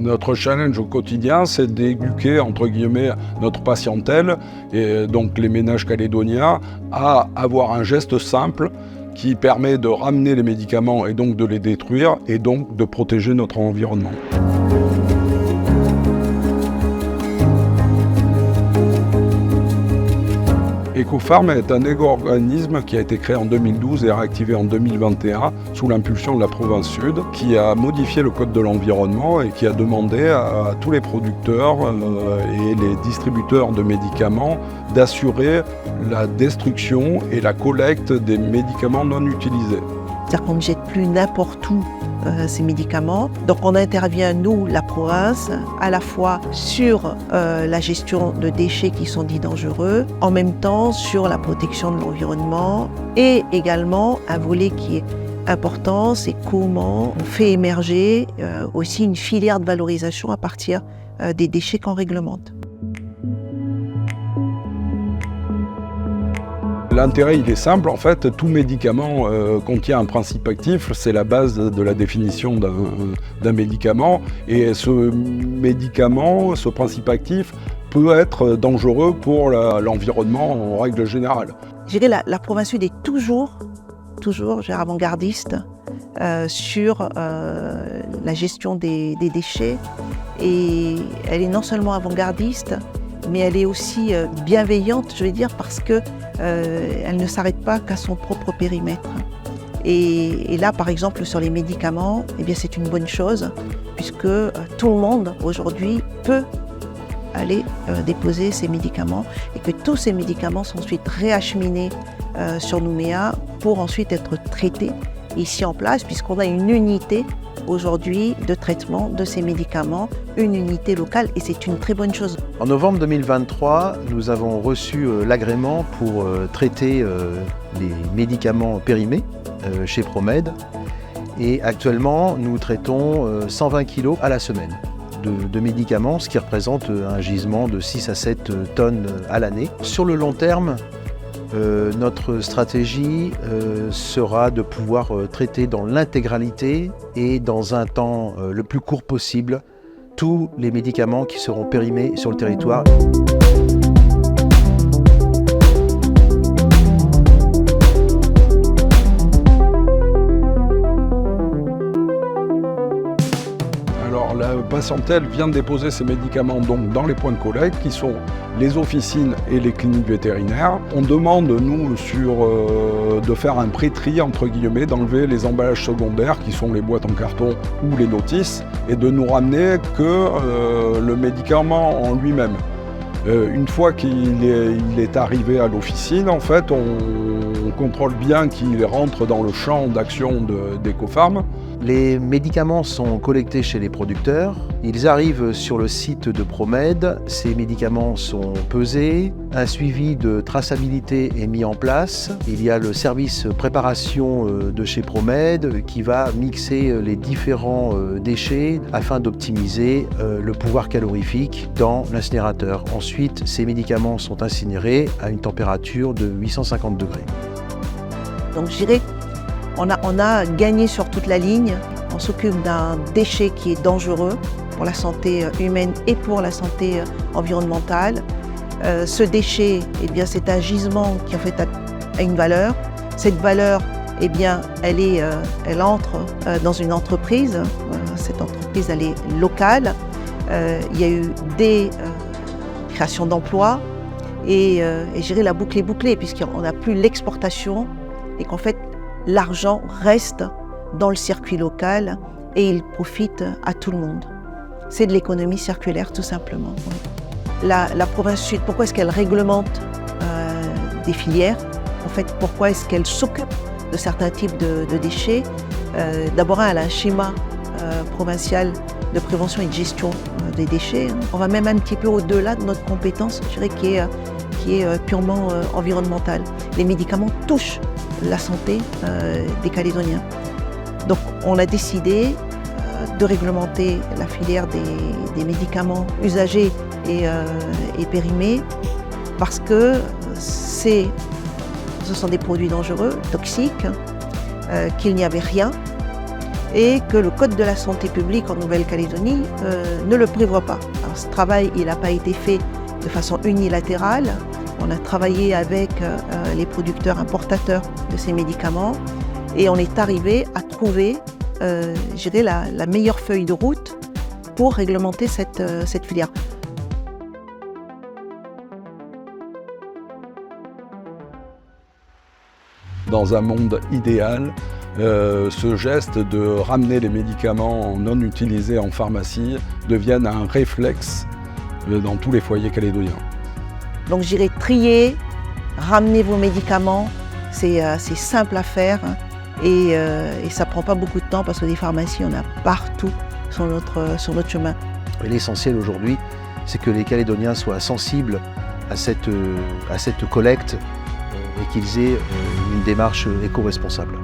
Notre challenge au quotidien, c'est d'éduquer, entre guillemets, notre patientèle, et donc les ménages calédoniens, à avoir un geste simple qui permet de ramener les médicaments et donc de les détruire, et donc de protéger notre environnement. Ecopharm est un éco-organisme qui a été créé en 2012 et réactivé en 2021 sous l'impulsion de la province Sud, qui a modifié le code de l'environnement et qui a demandé à tous les producteurs et les distributeurs de médicaments d'assurer la destruction et la collecte des médicaments non utilisés. C'est-à-dire qu'on ne jette plus n'importe où ces médicaments. Donc on intervient, nous, la province, à la fois sur la gestion de déchets qui sont dits dangereux, en même temps sur la protection de l'environnement et également un volet qui est important, c'est comment on fait émerger aussi une filière de valorisation à partir des déchets qu'on réglemente. L'intérêt, il est simple, en fait, tout médicament contient un principe actif, c'est la base de la définition d'un médicament, et ce médicament, ce principe actif, peut être dangereux pour l'environnement en règle générale. Je dirais la province Sud est toujours avant-gardiste sur la gestion des déchets, et elle est non seulement avant-gardiste, mais elle est aussi bienveillante, je vais dire, parce que elle ne s'arrête pas qu'à son propre périmètre. Et là, par exemple, sur les médicaments, eh bien, c'est une bonne chose, puisque tout le monde, aujourd'hui, peut aller déposer ses médicaments, et que tous ces médicaments sont ensuite réacheminés sur Nouméa pour ensuite être traités ici en place, puisqu'on a une unité aujourd'hui de traitement de ces médicaments, une unité locale, et c'est une très bonne chose. En novembre 2023, nous avons reçu l'agrément pour traiter les médicaments périmés chez Promed, et actuellement nous traitons 120 kg à la semaine de médicaments, ce qui représente un gisement de 6 à 7 tonnes à l'année. Sur le long terme, notre stratégie sera de pouvoir traiter dans l'intégralité et dans un temps le plus court possible tous les médicaments qui seront périmés sur le territoire. Alors la patientèle vient de déposer ses médicaments donc dans les points de collecte qui sont les officines et les cliniques vétérinaires. On demande, nous, de faire un pré-tri, entre guillemets, d'enlever les emballages secondaires qui sont les boîtes en carton ou les notices et de nous ramener que le médicament en lui-même. Une fois qu'il est arrivé à l'officine, en fait, on contrôle bien qu'il rentre dans le champ d'action d'Ecopharm. Les médicaments sont collectés chez les producteurs, ils arrivent sur le site de Promed, ces médicaments sont pesés, un suivi de traçabilité est mis en place. Il y a le service préparation de chez Promed qui va mixer les différents déchets afin d'optimiser le pouvoir calorifique dans l'incinérateur. Ensuite, ces médicaments sont incinérés à une température de 850 degrés. Donc je dirais on a gagné sur toute la ligne. On s'occupe d'un déchet qui est dangereux pour la santé humaine et pour la santé environnementale. Ce déchet, eh bien, c'est un gisement qui en fait a une valeur. Cette valeur, eh bien, elle entre dans une entreprise. Cette entreprise, elle est locale. Il y a eu des créations d'emplois et je dirais la boucle est bouclée puisqu'on n'a plus l'exportation et qu'en fait, l'argent reste dans le circuit local et il profite à tout le monde. C'est de l'économie circulaire tout simplement. La province Sud, pourquoi est-ce qu'elle réglemente des filières? En fait, pourquoi est-ce qu'elle s'occupe de certains types de déchets? D'abord, elle a un schéma provincial de prévention et de gestion des déchets. On va même un petit peu au-delà de notre compétence, je dirais, qui est purement environnementale. Les médicaments touchent la santé des Calédoniens. Donc on a décidé de réglementer la filière des médicaments usagés et périmés parce que ce sont des produits dangereux, toxiques, qu'il n'y avait rien et que le Code de la santé publique en Nouvelle-Calédonie ne le prévoit pas. Alors, ce travail, il n'a pas été fait de façon unilatérale. On a travaillé avec les producteurs importateurs de ces médicaments et on est arrivé à trouver la meilleure feuille de route pour réglementer cette filière. Dans un monde idéal, ce geste de ramener les médicaments non utilisés en pharmacie devienne un réflexe dans tous les foyers calédoniens. Donc j'irai trier, ramener vos médicaments, c'est simple à faire et ça ne prend pas beaucoup de temps parce que des pharmacies, on a partout sur notre chemin. L'essentiel aujourd'hui, c'est que les Calédoniens soient sensibles à cette collecte et qu'ils aient une démarche éco-responsable.